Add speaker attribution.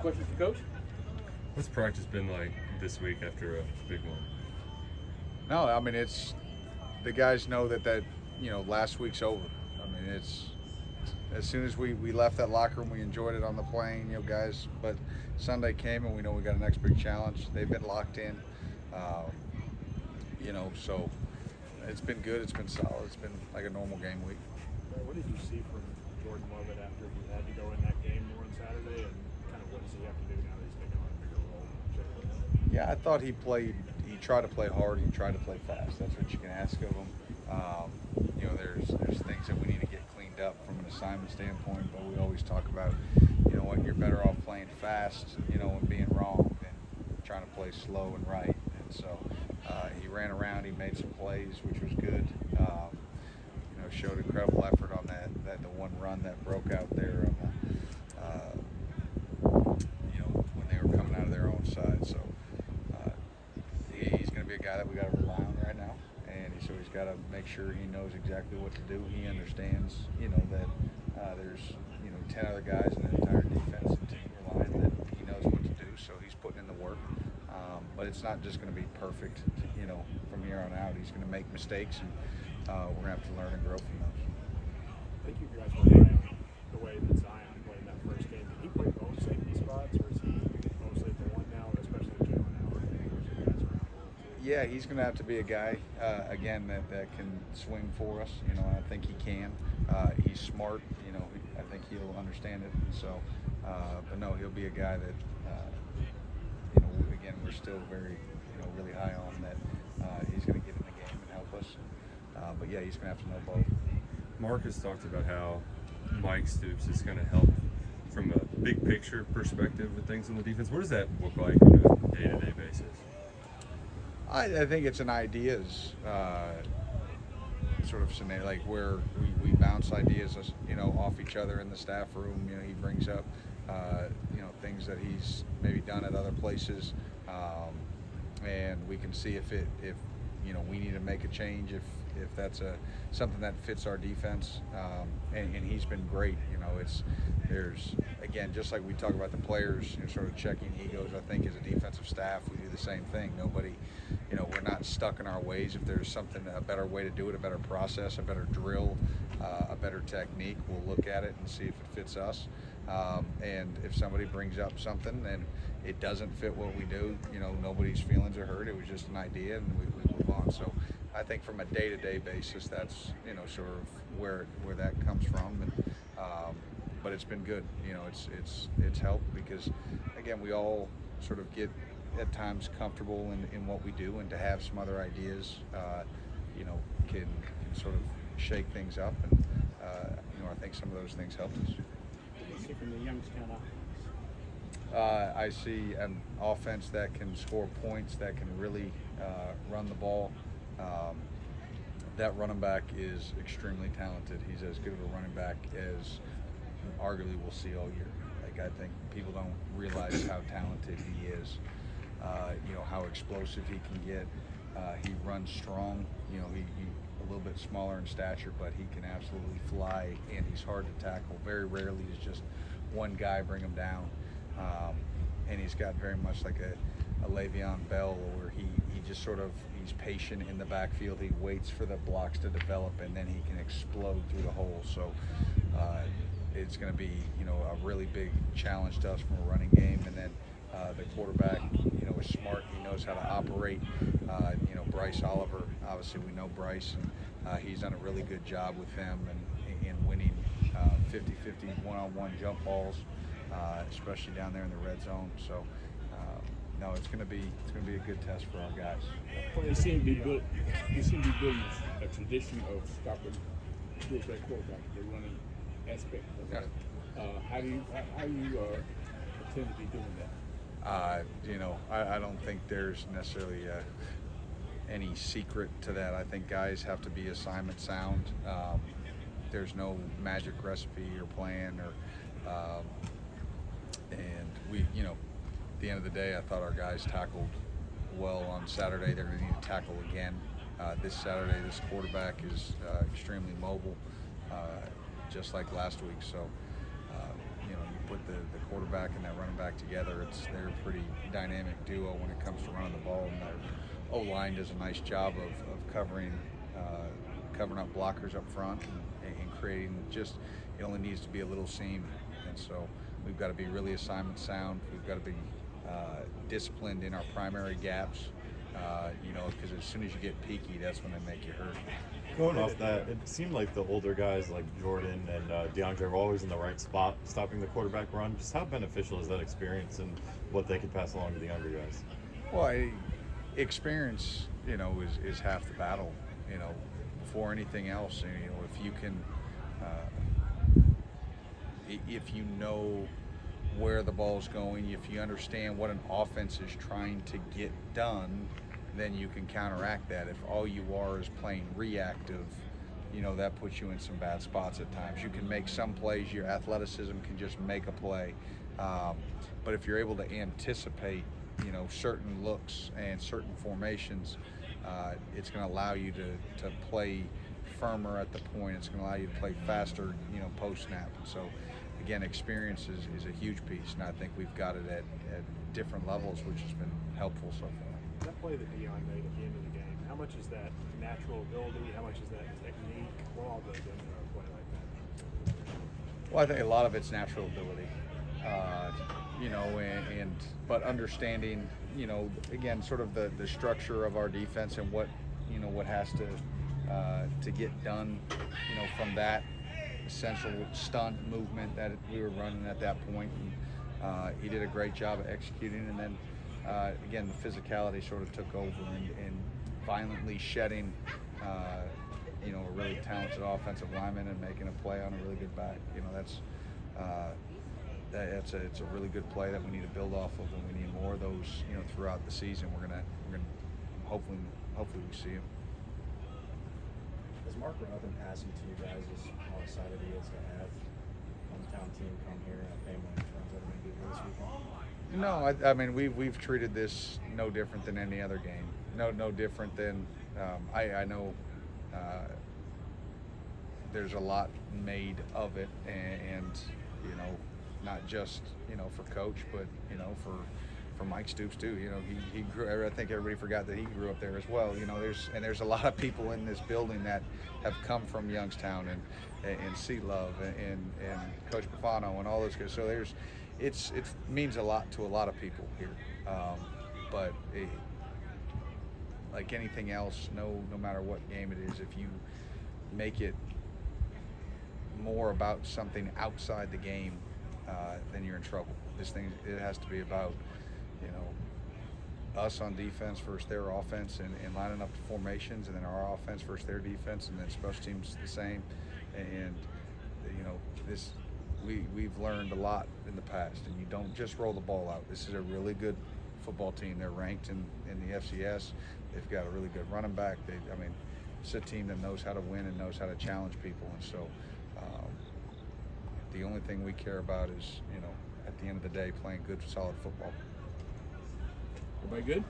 Speaker 1: Questions for Coach?
Speaker 2: What's practice been like this week after a big one?
Speaker 3: No, I mean, the guys know that last week's over. I mean, it's as soon as we left that locker room, we enjoyed it on the plane, guys. But Sunday came and we know we got a next big challenge. They've been locked in, so it's been good. It's been solid. It's been like a normal game week.
Speaker 4: What did you see from Jordan Lovett after he had to go in that game more on Saturday, and kind of what does he have to do now that he's taking on a bigger role?
Speaker 3: Yeah, I thought he tried to play hard, he tried to play fast. That's what you can ask of him. There's things that we need to get cleaned up from an assignment standpoint, but we always talk about, you're better off playing fast, and being wrong than trying to play slow and right. And so he ran around, he made some plays, which was good. Showed incredible effort on the one run that broke out there on when they were coming out of their own side. So he's going to be a guy that we got to rely on right now, and so he's got to make sure he knows exactly what to do. He understands, that there's 10 other guys in the entire defense and team line that he knows what to do. So he's putting in the work, but it's not just going to be perfect, from here on out. He's going to make mistakes, and we're going to have to learn and grow from those.
Speaker 4: I think you guys were high on the way that Zion played in that first game. Did he play both safety spots, or is he mostly at the one now, especially with Jalen Howard?
Speaker 3: Yeah, he's going to have to be a guy, again, that can swing for us. I think he can. He's smart. I think he'll understand it. So, but no, he'll be a guy that, again, we're still very, really high on that. He's going to get in the game and help us. But yeah, he's going to have to know both.
Speaker 2: Mark has talked about how Mike Stoops is going to help from a big picture perspective with things on the defense. What does that look like on a day-to-day basis?
Speaker 3: I think it's an ideas sort of scenario, like where we bounce ideas, off each other in the staff room. He brings up, things that he's maybe done at other places, and we can see if we need to make a change, if that's something that fits our defense, and he's been great. There's again, just like we talk about the players, sort of checking egos. I think as a defensive staff, we do the same thing. Nobody, we're not stuck in our ways. If there's a better way to do it, a better process, a better drill, a better technique, we'll look at it and see if it fits us. And if somebody brings up something and it doesn't fit what we do, nobody's feelings are hurt. It was just an idea, and we move on. So I think from a day-to-day basis, that's sort of where that comes from. And but it's been good. It's helped because again, we all sort of get at times comfortable in what we do, and to have some other ideas, can sort of shake things up. And I think some of those things helped us.
Speaker 1: What do you see from the Youngstown offense?
Speaker 3: I see an offense that can score points, that can really run the ball. That running back is extremely talented. He's as good of a running back as arguably we'll see all year. I think people don't realize how talented he is. How explosive he can get. He runs strong. He a little bit smaller in stature, but he can absolutely fly, and he's hard to tackle. Very rarely is just one guy bring him down. And he's got very much like a Le'Veon Bell, where he just sort of, he's patient in the backfield. He waits for the blocks to develop, and then he can explode through the hole. So it's going to be, a really big challenge to us from a running game. And then the quarterback, is smart. He knows how to operate. Bryce Oliver, obviously we know Bryce, and he's done a really good job with them and in winning 50-50 one-on-one jump balls, especially down there in the red zone. So no, it's going to be a good test for our guys.
Speaker 1: You seem to be building a tradition of stopping that quarterback, the running aspect of that. How do you intend to be doing that?
Speaker 3: I don't think there's necessarily any secret to that. I think guys have to be assignment sound. There's no magic recipe or plan, and we, at the end of the day, I thought our guys tackled well on Saturday. They're going to need to tackle again this Saturday. This quarterback is extremely mobile, just like last week. So, put the quarterback and that running back together, they're a pretty dynamic duo when it comes to running the ball. And their O-line does a nice job of covering up blockers up front and creating just, it only needs to be a little seam. And so we've got to be really assignment sound. We've got to be disciplined in our primary gaps, because as soon as you get peaky, that's when they make you hurt.
Speaker 5: Going off that, it seemed like the older guys like Jordan and DeAndre were always in the right spot, stopping the quarterback run. Just how beneficial is that experience and what they could pass along to the younger guys?
Speaker 3: Well, experience, is half the battle. Before anything else, if you can, if you know where the ball's going, if you understand what an offense is trying to get done, then you can counteract that. If all you are is playing reactive, that puts you in some bad spots at times. You can make some plays, your athleticism can just make a play. But if you're able to anticipate, certain looks and certain formations, it's going to allow you to play firmer at the point. It's going to allow you to play faster, post-snap. So, again, experience is a huge piece, and I think we've got it at different levels, which has been helpful so far.
Speaker 4: That play that Dion made at the end of the game, how much is that natural ability? How much is that technique? What all goes into a play like that?
Speaker 3: Well, I think a lot of it's natural ability, but understanding, again, sort of the structure of our defense and what has to get done, from that essential stunt movement that we were running at that point. And he did a great job of executing, and then again, the physicality sort of took over and violently shedding, a really talented offensive lineman and making a play on a really good back. It's a really good play that we need to build off of, and we need more of those, throughout the season. We're gonna hopefully we see them.
Speaker 6: Has Mark Rutherford passing to you guys as how excited he is to have hometown team come here and a family and friends that are going to be here this weekend?
Speaker 3: No, I mean we've treated this no different than any other game. No different than I know there's a lot made of it, and not just for Coach, but for Mike Stoops too. He grew. I think everybody forgot that he grew up there as well. There's a lot of people in this building that have come from Youngstown and Sea Love and Coach Buffano and all those guys. So it means a lot to a lot of people here. But like anything else, no matter what game it is, if you make it more about something outside the game, then you're in trouble. It has to be about us on defense versus their offense, and lining up the formations, and then our offense versus their defense, and then special teams the same. And we've learned a lot in the past, and you don't just roll the ball out. This is a really good football team. They're ranked in the FCS. They've got a really good running back. It's a team that knows how to win and knows how to challenge people. And so the only thing we care about is, at the end of the day, playing good, solid football.
Speaker 1: Everybody good?